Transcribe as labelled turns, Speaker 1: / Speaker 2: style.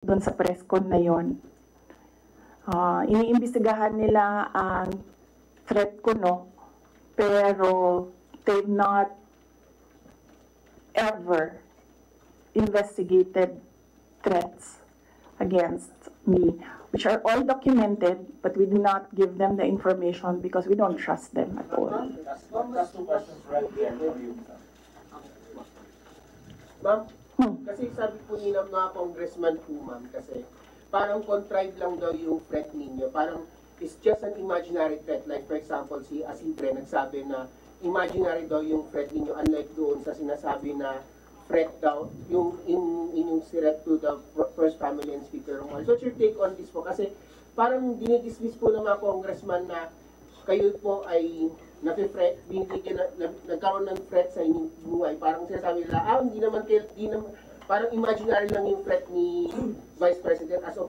Speaker 1: doon sa press con na yon. Iniimbestigahan nila ang threat ko, no, pero they've not ever investigated threats against me, which are all documented, but we do not give them the information because we don't trust them at all.
Speaker 2: Last two questions right there for you.
Speaker 3: Ma'am, kasi sabi po ni mga congressman po, ma'am, kasi parang contrived lang daw yung threat ninyo. Parang it's just an imaginary threat. Like for example, si Asidre nagsabi na imaginary daw yung threat ninyo, unlike doon sa sinasabi na threat daw yung inyong threat to the First Family and Speaker Romualdez. So what's your take on this po? Kasi parang dinidismiss po ng mga congressman na kayo po ay nagkaroon ng threat sa inyong buhay. Parang sinasabi nila, hindi naman, parang imaginary lang yung threat ni Vice President as of